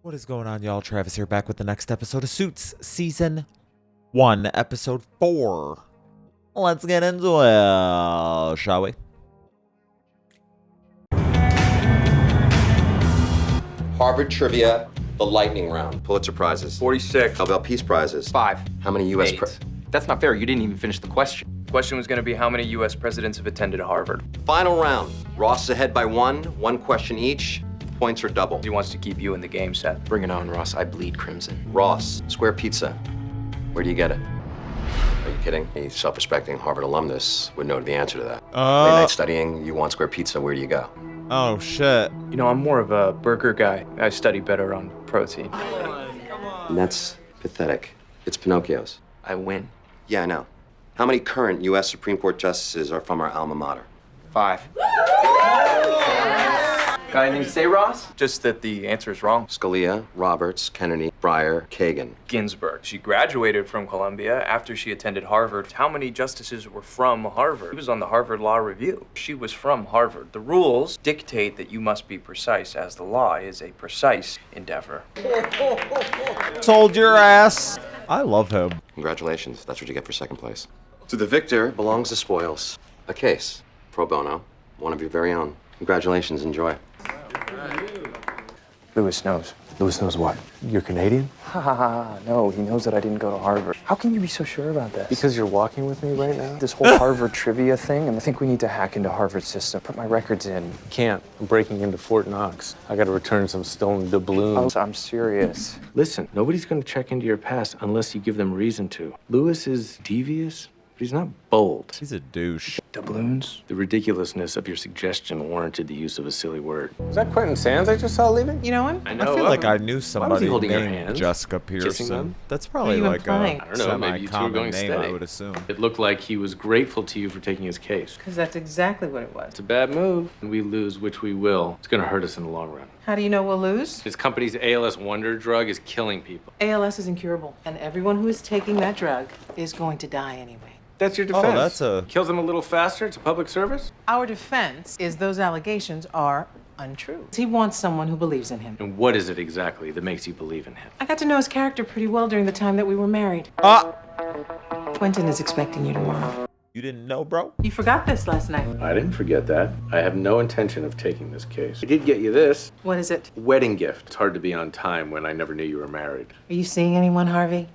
What is going on, y'all? Travis here, back with the next episode of Suits, Season 1, Episode 4. Let's get into it, shall we? Harvard Trivia, the lightning round. Pulitzer Prizes. 46. Nobel Peace Prizes. 5. How many U.S. 8. That's not fair. You didn't even finish the question. The question was going to be how many U.S. presidents have attended Harvard. Final round. Ross is ahead by one question each. Points are double. He wants to keep you in the game, Seth. Bring it on, Ross. I bleed crimson. Ross, Square Pizza. Where do you get it? Are you kidding? A self-respecting Harvard alumnus would know the answer to that. Late night studying, you want Square Pizza, where do you go? Oh, shit. You know, I'm more of a burger guy. I study better on protein. And that's pathetic. It's Pinocchio's. I win. Yeah, I know. How many current U.S. Supreme Court justices are from our alma mater? 5. Got anything to say, Ross? Just that the answer is wrong. Scalia, Roberts, Kennedy, Breyer, Kagan. Ginsburg. She graduated from Columbia after she attended Harvard. How many justices were from Harvard? She was on the Harvard Law Review. She was from Harvard. The rules dictate that you must be precise, as the law is a precise endeavor. Sold your ass. I love him. Congratulations, that's what you get for second place. To the victor belongs the spoils. A case, pro bono, one of your very own. Congratulations, enjoy. Lewis knows. Lewis knows what? You're Canadian? Ha ha ha, no, he knows that I didn't go to Harvard. How can you be so sure about this? Because you're walking with me right now? This whole Harvard trivia thing, and I think we need to hack into Harvard's system, put my records in. Can't. I'm breaking into Fort Knox. I gotta return some stolen doubloons. I'm serious. Listen, nobody's gonna check into your past unless you give them reason to. Lewis is devious, but he's not bold. He's a douche. Doubloons? The ridiculousness of your suggestion warranted the use of a silly word. Was that Quentin Sanc I just saw leaving? You know him? I I know. feel like I knew Why was he somebody holding your named hands? Jessica Kissing them? Pearson. That's probably What are you like implying? a I don't know, maybe you two were semi-common going name, steady. I would assume. It looked like he was grateful to you for taking his case. Because that's exactly what it was. It's a bad move. And we lose, which we will. It's gonna hurt us in the long run. How do you know we'll lose? His company's ALS wonder drug is killing people. ALS is incurable, and everyone who is taking that drug is going to die anyway. That's your defense. that's a- Kills them a little faster. It's a public service. Our defense is those allegations are untrue. He wants someone who believes in him. And what is it exactly that makes you believe in him? I got to know his character pretty well during the time that we were married. Quentin is expecting you tomorrow. You didn't know, bro? You forgot this last night. I didn't forget that. I have no intention of taking this case. I did get you this What is it? wedding gift. It's hard to be on time when I never knew you were married. Are you seeing anyone, Harvey?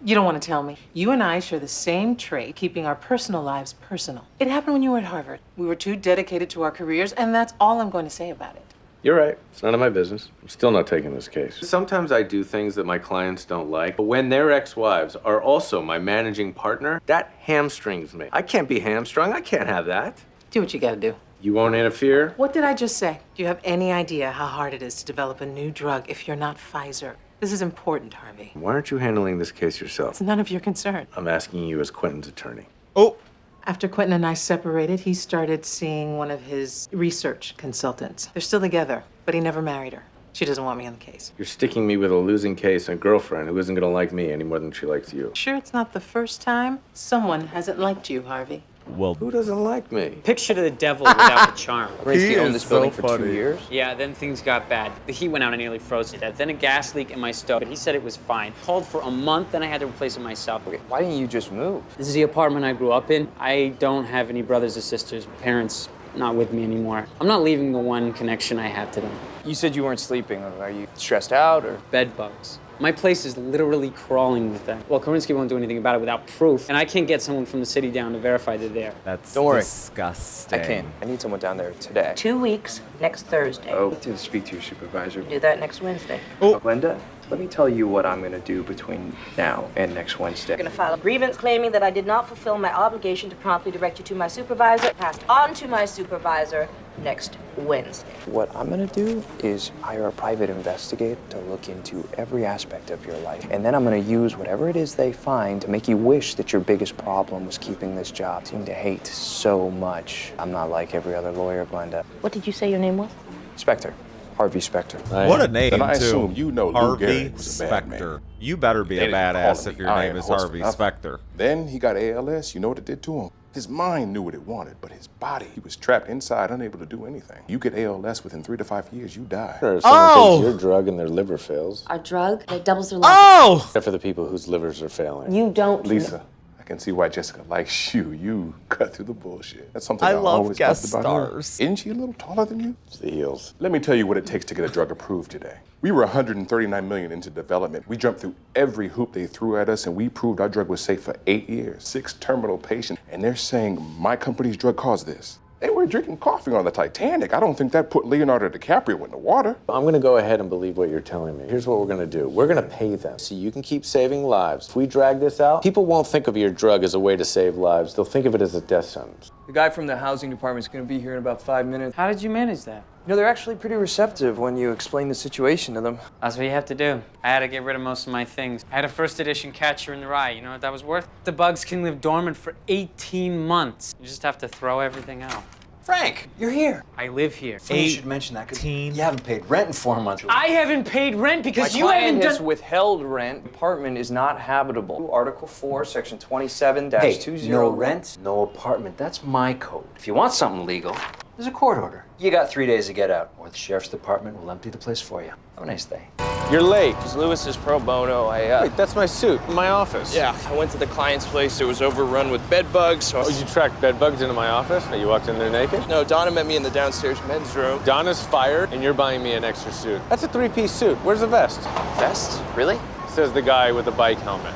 You don't want to tell me. You and I share the same trait, keeping our personal lives personal. It happened when you were at Harvard. We were too dedicated to our careers, and that's all I'm going to say about it. You're right. It's none of my business. I'm still not taking this case. Sometimes I do things that my clients don't like, but when their ex-wives are also my managing partner, that hamstrings me. I can't be hamstrung. I can't have that. Do what you gotta do. You won't interfere? What did I just say? Do you have any idea how hard it is to develop a new drug if you're not Pfizer? This is important, Harvey. Why aren't you handling this case yourself? It's none of your concern. I'm asking you as Quentin's attorney. Oh, After Quentin and I separated, he started seeing one of his research consultants. They're still together, but he never married her. She doesn't want me on the case. You're sticking me with a losing case and a girlfriend who isn't gonna like me any more than she likes you. Sure, it's not the first time someone hasn't liked you, Harvey. well, Who doesn't like me? Picture the devil without the charm. he owned is this building so for funny. 2 years. Yeah, then things got bad. The heat went out and nearly froze to death. Then a gas leak in my stove, but he said it was fine. Called for a month, then I had to replace it myself. Why didn't you just move? This is the apartment I grew up in. I don't have any brothers or sisters. Parents not with me anymore. I'm not leaving the one connection I have to them. You said you weren't sleeping. Are you stressed out or? Bed bugs. My place is literally crawling with them. Well, Korinsky won't do anything about it without proof, and I can't get someone from the city down to verify they're there. That's Don't worry. disgusting. I can't. I need someone down there today. 2 weeks next Thursday. Oh, to speak to your supervisor. Do that next Wednesday. Glenda, let me tell you what I'm going to do between now and next Wednesday. I'm going to file a grievance claiming that I did not fulfill my obligation to promptly direct you to my supervisor, passed on to my supervisor next Wednesday. What I'm gonna do is hire a private investigator to look into every aspect of your life. And then I'm gonna use whatever it is they find to make you wish that your biggest problem was keeping this job. I seem to hate so much. I'm not like every other lawyer, Glenda. What did you say your name was? Spectre. Harvey Spectre. What a name, Then I too. assume you know Lou Harvey Gehrig was a bad man. Spectre. You better be They a didn't call badass him if the your name Iron is Horse for Harvey nothing. Spectre. Then he got ALS. You know what it did to him? His mind knew what it wanted, but his body, he was trapped inside, unable to do anything. You get ALS within 3 to 5 years, you die. Sure, if someone takes your drug and their liver fails. Our drug that doubles their life. Oh! Except for the people whose livers are failing. You don't. Lisa, I can see why Jessica likes you. You cut through the bullshit. That's something I I love always guest loved about stars. you. Isn't she a little taller than you? It's the heels. Let me tell you what it takes to get a drug approved today. We were 139 million into development. We jumped through every hoop they threw at us, and we proved our drug was safe for 8 years. 6 terminal patients, and they're saying my company's drug caused this. They were drinking coffee on the Titanic. I don't think that put Leonardo DiCaprio in the water. I'm gonna go ahead and believe what you're telling me. Here's what we're gonna do. We're gonna pay them so you can keep saving lives. If we drag this out, people won't think of your drug as a way to save lives. They'll think of it as a death sentence. The guy from the housing department's gonna be here in about 5 minutes. How did you manage that? You know, they're actually pretty receptive when you explain the situation to them. That's what you have to do. I had to get rid of most of my things. I had a first edition Catcher in the Rye. You know what that was worth? The bugs can live dormant for 18 months. You just have to throw everything out. Frank, you're here. I live here. You should mention that because you haven't paid rent in 4 months. I haven't paid rent because My you haven't client has done. withheld rent. Apartment is not habitable. Article 4, Section 27-20. Hey, no rent, no apartment. That's my code. If you want something legal, there's a court order. You got 3 days to get out, or the sheriff's department will empty the place for you. Have a nice day. You're late. It's Lewis's pro bono. Wait, that's my suit in my office. Yeah, I went to the client's place. It was overrun with bed bugs. So Oh, you tracked bed bugs into my office? You walked in there naked? No, Donna met me in the downstairs men's room. Donna's fired, and you're buying me an extra suit. That's a 3-piece suit. Where's the vest? Vest? Really? Says the guy with the bike helmet.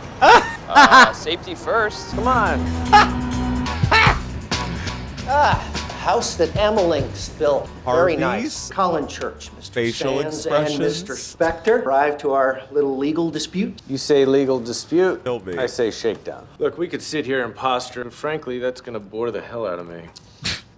Safety first. Come on. House that Emmelinks built. Very nice. Harvey's? Colin Church, Mr. Facial Sands and expressions? Mr. Spector arrived to our little legal dispute. You say legal dispute. He'll be. I say shakedown. Look, we could sit here and posture, but frankly, that's gonna bore the hell out of me.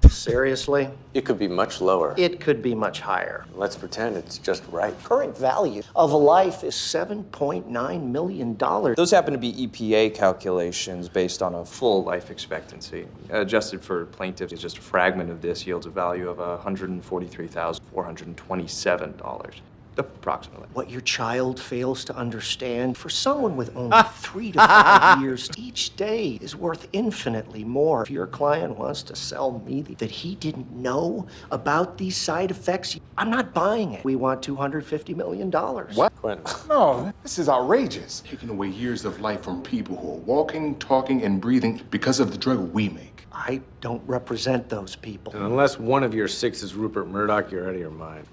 Seriously? It could be much lower. It could be much higher. Let's pretend it's just right. Current value of a life is $7.9 million. Those happen to be EPA calculations based on a full life expectancy. Adjusted for plaintiffs, it's just a fragment of this yields a value of $143,427. Approximately. What your child fails to understand, for someone with only 3 to 5 years, each day is worth infinitely more. If your client wants to sell me that he didn't know about these side effects, I'm not buying it. We want $250 million. What? Quentin. No, this is outrageous. Taking away years of life from people who are walking, talking, and breathing because of the drug we make. I don't represent those people. And unless one of your 6 is Rupert Murdoch, you're out of your mind.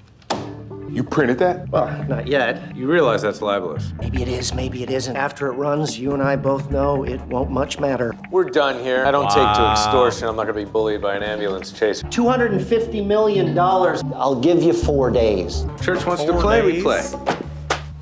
You printed that? Well, not yet. You realize that's libelous. Maybe it is, maybe it isn't. After it runs, you and I both know it won't much matter. We're done here. I don't take to extortion. I'm not gonna be bullied by an ambulance chase. $250 million. I'll give you 4 days. Church wants to play, we play.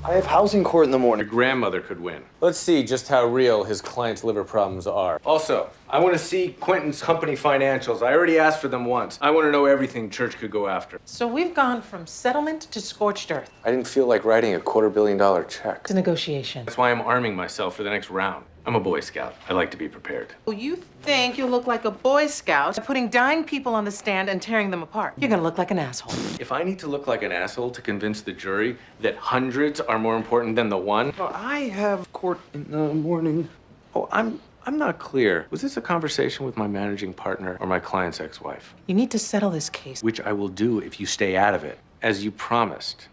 I have housing court in the morning. Your grandmother could win. Let's see just how real his client's liver problems are. Also, I want to see Quentin's company financials. I already asked for them once. I want to know everything Church could go after. So we've gone from settlement to scorched earth. I didn't feel like writing a $250 million check. It's a negotiation. That's why I'm arming myself for the next round. I'm a Boy Scout. I like to be prepared. Well, you think you look like a Boy Scout putting dying people on the stand and tearing them apart. You're gonna look like an asshole. If I need to look like an asshole to convince the jury that hundreds are more important than the one, I have court in the morning. oh, I'm not clear. Was this a conversation with my managing partner or my client's ex-wife? You need to settle this case. Which I will do if you stay out of it, as you promised.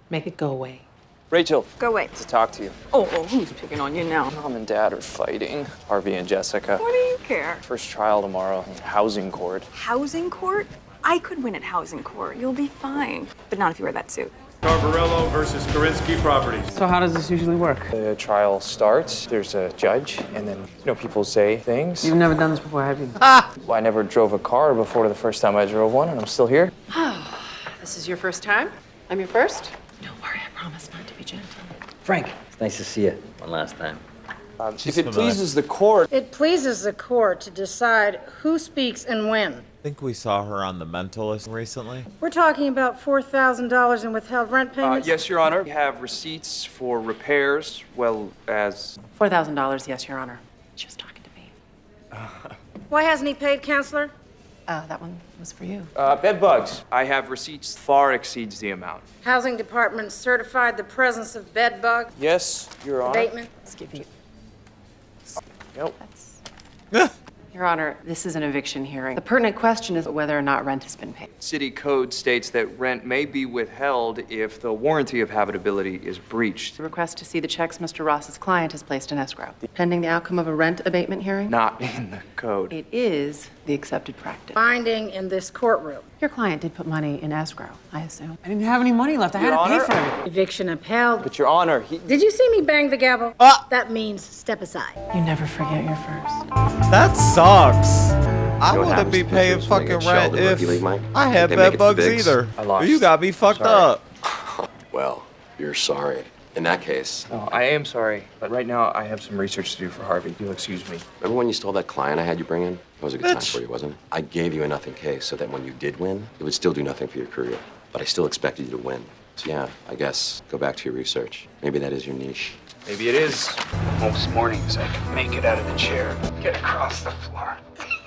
Make it go away. Rachel, Go away. to talk to you. Oh, who's picking on you now? Mom and Dad are fighting. Harvey and Jessica. What do you care? First trial tomorrow. Housing court. Housing court? I could win at housing court. You'll be fine. But not if you wear that suit. Carvarello versus Korinsky Properties. So how does this usually work? The trial starts. There's a judge, and then people say things. You've never done this before, have you? Well, I never drove a car before the first time I drove one, and I'm still here. This is your first time? I'm your first? Don't worry, I promise not to be gentle. Frank, it's nice to see you one last time. If it pleases the court, It pleases the court to decide who speaks and when. I think we saw her on The Mentalist recently. We're talking about $4,000 in withheld rent payments. yes, Your Honor. We have receipts for repairs, well as $4,000, yes, Your Honor. She was talking to me. Why hasn't he paid, counselor? That one was for you. bed bugs. I have receipts far exceeds the amount. Housing department certified the presence of bed bug Yes, Your Honor. abatement. Let's give you. Nope. Your Honor, this is an eviction hearing. The pertinent question is whether or not rent has been paid. City code states that rent may be withheld if the warranty of habitability is breached. The request to see the checks Mr. Ross's client has placed in escrow. Pending the outcome of a rent abatement hearing? Not in the code. It is the accepted practice. Binding in this courtroom. Your client did put money in escrow, I assume. I didn't have any money left. I had to pay for it. Eviction upheld. But Your Honor, Did you see me bang the gavel? That means step aside. You never forget your first. That sucks. I know what wouldn't happens be to paying prisoners when they fucking get shelled rent in if rugby league, Mike? I had They make it bed to bugs the bigs. either. I lost. You got me fucked Sorry. up. Well, you're sorry. In that case, Oh, I am sorry, but right now I have some research to do for Harvey. You'll excuse me. remember when you stole that client I had you bring in? That was a good time Bitch. for you, wasn't it? I gave you a nothing case so that when you did win, it would still do nothing for your career. But I still expected you to win. So yeah, I guess go back to your research. Maybe that is your niche. Maybe it is. Most mornings I can make it out of the chair, get across the floor,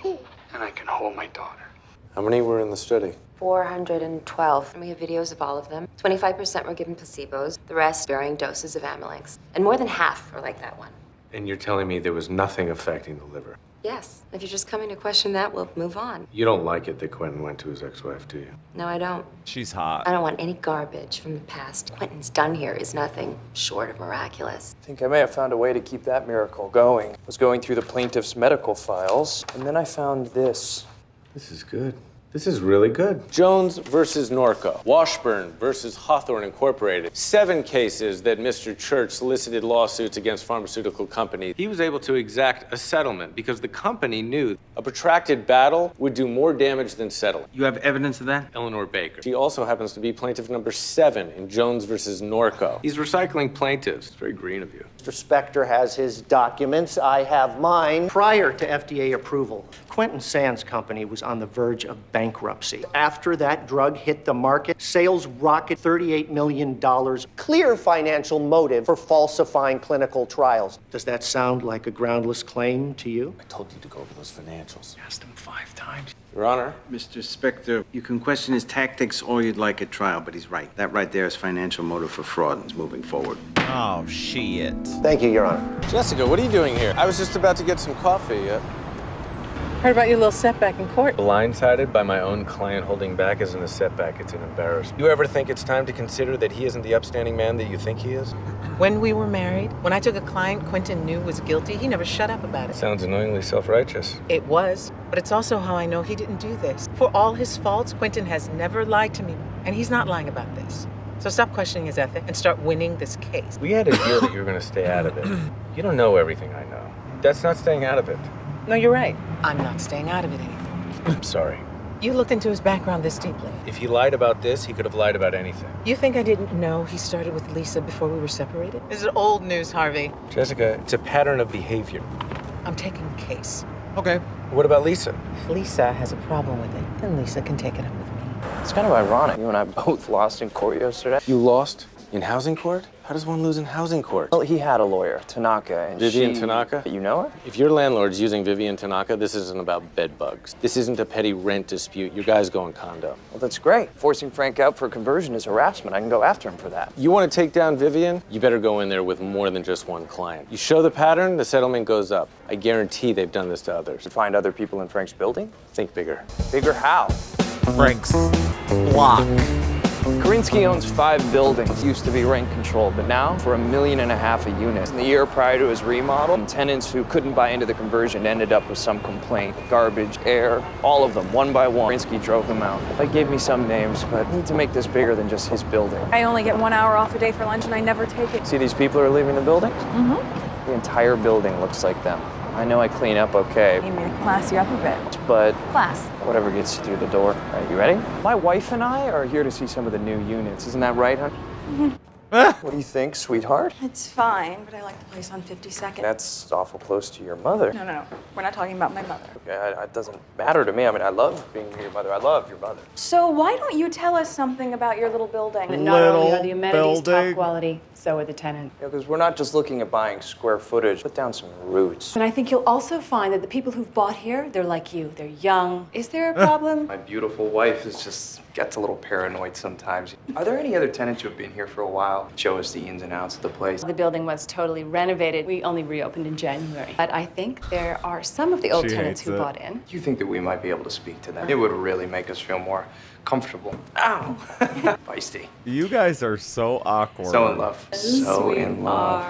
and I can hold my daughter. How many were in the study? 412. And we have videos of all of them. 25% were given placebos, the rest varying doses of Amylinx. And more than half were like that one. And you're telling me there was nothing affecting the liver? Yes. If you're just coming to question that, we'll move on. You don't like it that Quentin went to his ex-wife, do you? No, I don't. She's hot. I don't want any garbage from the past. Quentin's done here is nothing short of miraculous. I think I may have found a way to keep that miracle going. I was going through the plaintiff's medical files, and then I found this. This is good. This is really good. Jones versus Norco. Washburn versus Hawthorne Incorporated. 7 cases that Mr. Church solicited lawsuits against pharmaceutical companies. He was able to exact a settlement because the company knew a protracted battle would do more damage than settling. You have evidence of that? Eleanor Baker. She also happens to be plaintiff number 7 in Jones versus Norco. He's recycling plaintiffs. It's very green of you. Mr. Spector has his documents. I have mine. Prior to FDA approval, Quentin Sanc's company was on the verge of bankruptcy. After that drug hit the market, sales rocketed $38 million. Clear financial motive for falsifying clinical trials. Does that sound like a groundless claim to you? I told you to go over those financials. Asked him 5 times. Your Honor. Mr. Spector, you can question his tactics all you'd like at trial, but he's right. That right there is financial motive for fraud and is moving forward. Oh, shit. Thank you, Your Honor. Jessica, what are you doing here? I was just about to get some coffee. Heard about your little setback in court. Blindsided by my own client holding back isn't a setback, it's an embarrassment. You ever think it's time to consider that he isn't the upstanding man that you think he is? When we were married, when I took a client Quentin knew was guilty, he never shut up about it. Sounds annoyingly self-righteous. It was, but it's also how I know he didn't do this. For all his faults, Quentin has never lied to me, and he's not lying about this. So stop questioning his ethic and start winning this case. We had a deal that you were going to stay out of it. You don't know everything I know. That's not staying out of it. No, you're right. I'm not staying out of it anymore. I'm sorry. You looked into his background this deeply. If he lied about this, he could have lied about anything. You think I didn't know he started with Lisa before we were separated? This is old news, Harvey. Jessica, it's a pattern of behavior. I'm taking a case. Okay. What about Lisa? If Lisa has a problem with it, then Lisa can take it up with me. It's kind of ironic. You and I both lost in court yesterday. You lost? In housing court? How does one lose in housing court? Well, he had a lawyer, Tanaka, and Vivian Tanaka? You know her? If your landlord's using Vivian Tanaka, this isn't about bed bugs. This isn't a petty rent dispute. Your guy's going condo. Well, that's great. Forcing Frank out for conversion is harassment. I can go after him for that. You want to take down Vivian? You better go in there with more than just one client. You show the pattern, the settlement goes up. I guarantee they've done this to others. To find other people in Frank's building? Think bigger. Bigger how? Frank's block. Karinsky owns 5 buildings. Used to be rent controlled, but now for $1.5 million a unit. In the year prior to his remodel, tenants who couldn't buy into the conversion ended up with some complaint. Garbage, air, all of them, one by one. Karinsky drove them out. That gave me some names, but I need to make this bigger than just his building. I only get 1 hour off a day for lunch and I never take it. See these people who are leaving the building? Mm-hmm. The entire building looks like them. I know I clean up okay, You mean to class you up a bit. but Class. whatever gets you through the door. All right, you ready? My wife and I are here to see some of the new units. Isn't that right, hon? Mm-hmm. What do you think, sweetheart? It's fine, but I like the place on 52nd. That's awful close to your mother. No. We're not talking about my mother. Okay, it doesn't matter to me. I mean, I love being your mother. I love your mother. So why don't you tell us something about your little building? Not only are the amenities top quality, so are the tenant. Because we're not just looking at buying square footage. Put down some roots. And I think you'll also find that the people who've bought here, they're like you. They're young. Is there a problem? My beautiful wife is just gets a little paranoid sometimes. Are there any other tenants who have been here for a while? Show us the ins and outs of the place. The building was totally renovated. We only reopened in January. But I think there are some of the old tenants who bought in. Do you think that we might be able to speak to them? It would really make us feel more comfortable. Ow! Feisty. You guys are so awkward. So in love. So in love.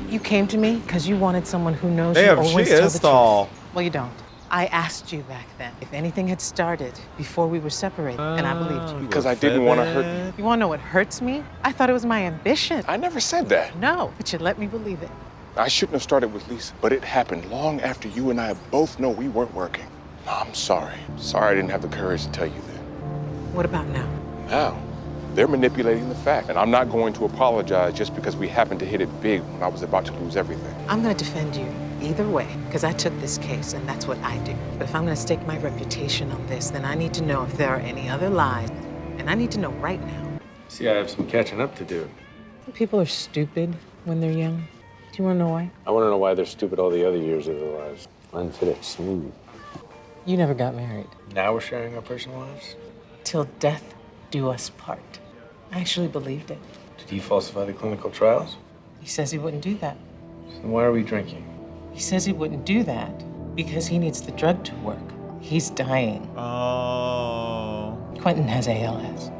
You came to me because you wanted someone who knows Damn, you always she tell is the tall. truth. Well, you don't. I asked you back then if anything had started before we were separated, and I believed you. Because I didn't want to hurt you. You want to know what hurts me? I thought it was my ambition. I never said that. No, but you let me believe it. I shouldn't have started with Lisa, but it happened long after you and I both know we weren't working. I'm sorry. Sorry I didn't have the courage to tell you then. What about now? Now, they're manipulating the fact, and I'm not going to apologize just because we happened to hit it big when I was about to lose everything. I'm going to defend you either way, because I took this case, and that's what I do. But if I'm going to stake my reputation on this, then I need to know if there are any other lies, and I need to know right now. See, I have some catching up to do. People are stupid when they're young. Do you want to know why? I want to know why they're stupid all the other years of their lives. Unfinished, smooth. You never got married. Now we're sharing our personal lives? Till death do us part. I actually believed it. Did he falsify the clinical trials? He says he wouldn't do that. Then why are we drinking? He says he wouldn't do that because he needs the drug to work. He's dying. Oh. Quentin has ALS.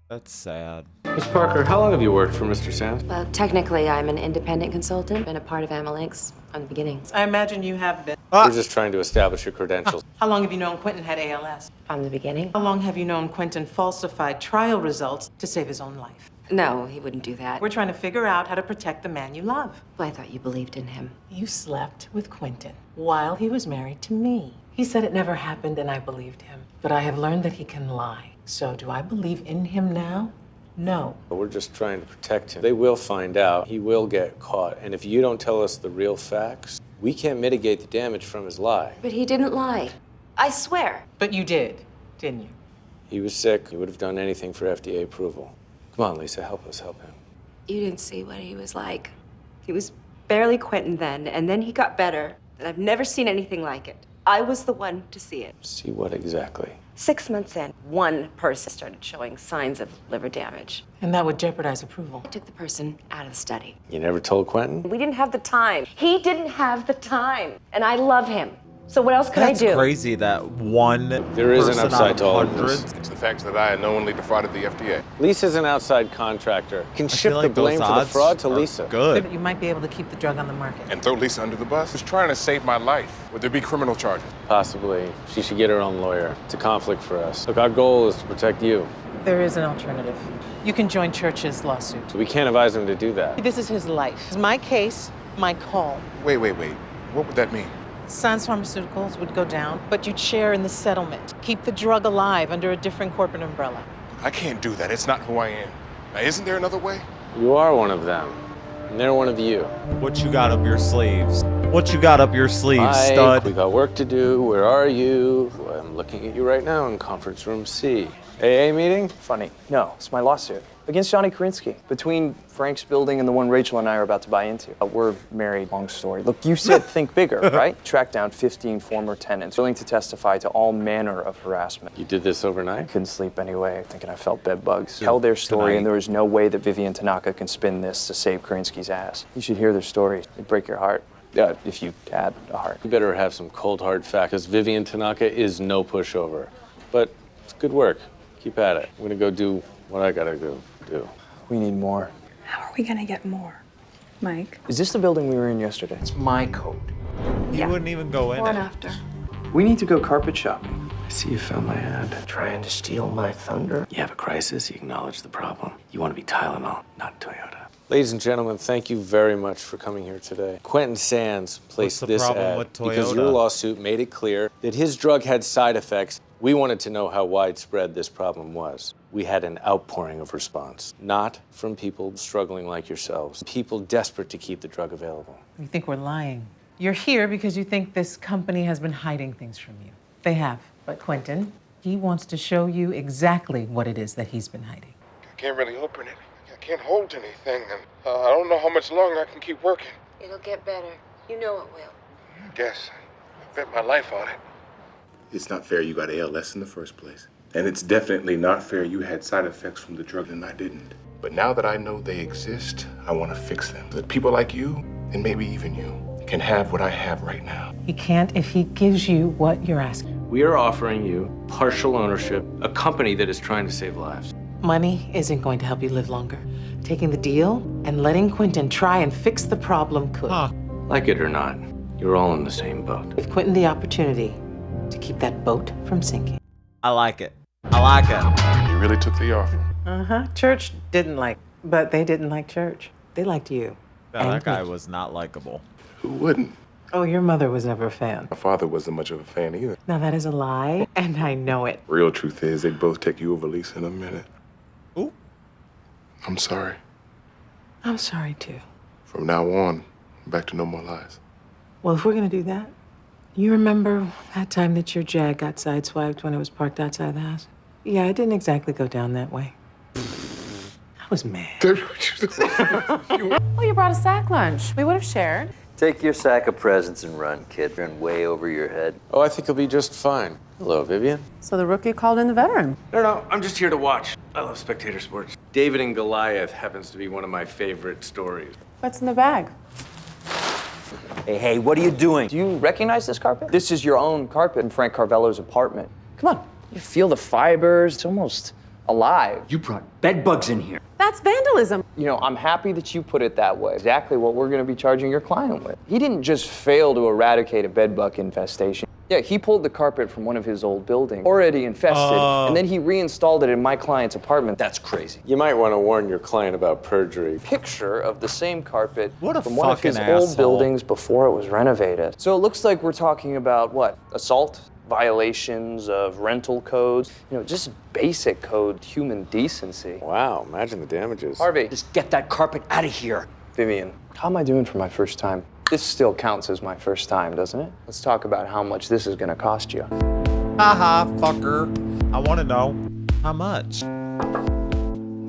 That's sad. Miss Parker, how long have you worked for Mr. Sanc? Well, technically, I'm an independent consultant, been a part of Amylinx from the beginning. I imagine you have been. We're just trying to establish your credentials. How long have you known Quentin had ALS? From the beginning? How long have you known Quentin falsified trial results to save his own life? No, he wouldn't do that. We're trying to figure out how to protect the man you love. Well, I thought you believed in him. You slept with Quentin while he was married to me. He said it never happened, and I believed him. But I have learned that he can lie. So do I believe in him now? No. We're just trying to protect him. They will find out. He will get caught. And if you don't tell us the real facts, we can't mitigate the damage from his lie. But he didn't lie. I swear. But you did, didn't you? He was sick. He would have done anything for FDA approval. Come on, Lisa, help us help him. You didn't see what he was like. He was barely Quentin then, and then he got better, and I've never seen anything like it. I was the one to see it. See what exactly? 6 months in, one person started showing signs of liver damage. And that would jeopardize approval. I took the person out of the study. You never told Quentin? We didn't have the time. He didn't have the time. And I love him. So what else could That's I do? crazy that one There is an person upside out to all of of this. hundreds. It's the fact that I unknowingly defrauded the FDA. Lisa's an outside contractor. Can I shift feel like the blame those for the odds fraud to are Lisa. Good. But you might be able to keep the drug on the market. And throw Lisa under the bus? Just trying to save my life. Would there be criminal charges? Possibly. She should get her own lawyer. It's a conflict for us. Look, our goal is to protect you. There is an alternative. You can join Church's lawsuit. So we can't advise him to do that. This is his life. It's my case, my call. Wait. What would that mean? Sans Pharmaceuticals would go down, but you'd share in the settlement. Keep the drug alive under a different corporate umbrella. I can't do that. It's not who I am. Now, isn't there another way? You are one of them. And they're one of you. What you got up your sleeves? What you got up your sleeves, Mike, stud? we got work to do. Where are you? Well, I'm looking at you right now in conference room C. AA meeting? Funny. No, it's my lawsuit against Johnny Karinsky, between Frank's building and the one Rachel and I are about to buy into. We're married, long story. Look, you said think bigger, right? Track down 15 former tenants willing to testify to all manner of harassment. You did this overnight? Couldn't sleep anyway, thinking I felt bed bugs. Tell their story, and there is no way that Vivian Tanaka can spin this to save Karinsky's ass. You should hear their stories. It'd break your heart. If you had a heart. You better have some cold hard facts, because Vivian Tanaka is no pushover. But it's good work. Keep at it. I'm gonna go do what I gotta go do. We need more. How are we gonna get more, Mike? Is this the building we were in yesterday? It's my code. You wouldn't even go in One it. after. We need to go carpet shopping. I see you found my ad. Trying to steal my thunder. You have a crisis, you acknowledge the problem. You want to be Tylenol, not Toyota. Ladies and gentlemen, thank you very much for coming here today. Quentin Sanc placed the this problem ad with because Toyota? your lawsuit made it clear that his drug had side effects. We wanted to know how widespread this problem was. We had an outpouring of response, not from people struggling like yourselves, people desperate to keep the drug available. You think we're lying. You're here because you think this company has been hiding things from you. They have. But Quentin, he wants to show you exactly what it is that he's been hiding. I can't really open it. I can't hold anything, and I don't know how much longer I can keep working. It'll get better. You know it will. I guess. I bet my life on it. It's not fair you got ALS in the first place. And it's definitely not fair you had side effects from the drug and I didn't. But now that I know they exist, I want to fix them. So that people like you, and maybe even you, can have what I have right now. He can't if he gives you what you're asking. We are offering you partial ownership, a company that is trying to save lives. Money isn't going to help you live longer. Taking the deal and letting Quentin try and fix the problem could. Like it or not, you're all in the same boat. Give Quentin the opportunity to keep that boat from sinking. I like it. I like it. You really took the offer. Church didn't like, but they didn't like church. They liked you. No, that guy was not likable. Who wouldn't? Oh, your mother was never a fan. My father wasn't much of a fan either. Now that is a lie, and I know it. Real truth is, they'd both take you over Lisa in a minute. Ooh. I'm sorry. I'm sorry too. From now on, back to no more lies. Well, if we're gonna do that, you remember that time that your Jag got sideswiped when it was parked outside the house? Yeah, it didn't exactly go down that way. I was mad. Well, you brought a sack lunch. We would have shared. Take your sack of presents and run, kid. You're in way over your head. Oh, I think he'll be just fine. Hello, Vivian. So the rookie called in the veteran. No, I'm just here to watch. I love spectator sports. David and Goliath happens to be one of my favorite stories. What's in the bag? Hey, what are you doing? Do you recognize this carpet? This is your own carpet in Frank Carvello's apartment. Come on, you feel the fibers. It's almost alive. You brought bed bugs in here. That's vandalism. You know, I'm happy that you put it that way. Exactly what we're going to be charging your client with. He didn't just fail to eradicate a bedbug infestation. Yeah, he pulled the carpet from one of his old buildings, already infested, and then he reinstalled it in my client's apartment. That's crazy. You might want to warn your client about perjury. Picture of the same carpet What a from one of his fucking old asshole. buildings before it was renovated. So it looks like we're talking about what? Assault? Violations of rental codes, you know, just basic code human decency. Wow, imagine the damages. Harvey. Just get that carpet out of here. Vivian, how am I doing for my first time? This still counts as my first time, doesn't it? Let's talk about how much this is gonna cost you. Haha, fucker. I want to know how much.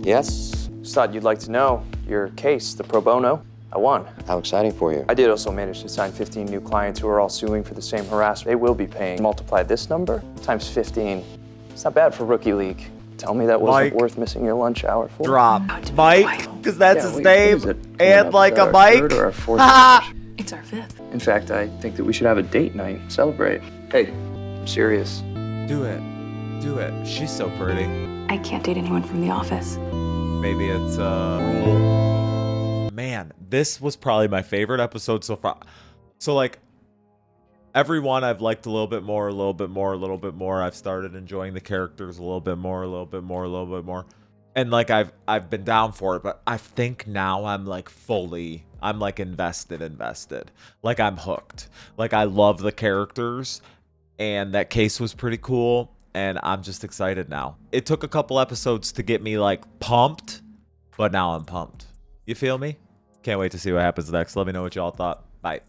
Yes? Just thought you'd like to know your case, the pro bono. I won. How exciting for you. I did also manage to sign 15 new clients who are all suing for the same harassment. They will be paying. Multiply this number times 15. It's not bad for rookie league. Tell me that wasn't Mike. worth missing your lunch hour for. Drop. Mike, because that's his What name. is it? And like a Our Mike. third or our fourth Ha! lunch? It's our fifth. In fact, I think that we should have a date night. Celebrate. Hey, I'm serious. Do it. Do it. She's so pretty. I can't date anyone from the office. Maybe it's rule. Man, this was probably my favorite episode so far. So like every one I've liked a little bit more, a little bit more, a little bit more. I've started enjoying the characters a little bit more, a little bit more, a little bit more. And like I've been down for it, but I think now I'm like invested. Like I'm hooked. Like I love the characters and that case was pretty cool and I'm just excited now. It took a couple episodes to get me like pumped, but now I'm pumped. You feel me? Can't wait to see what happens next. Let me know what y'all thought. Bye.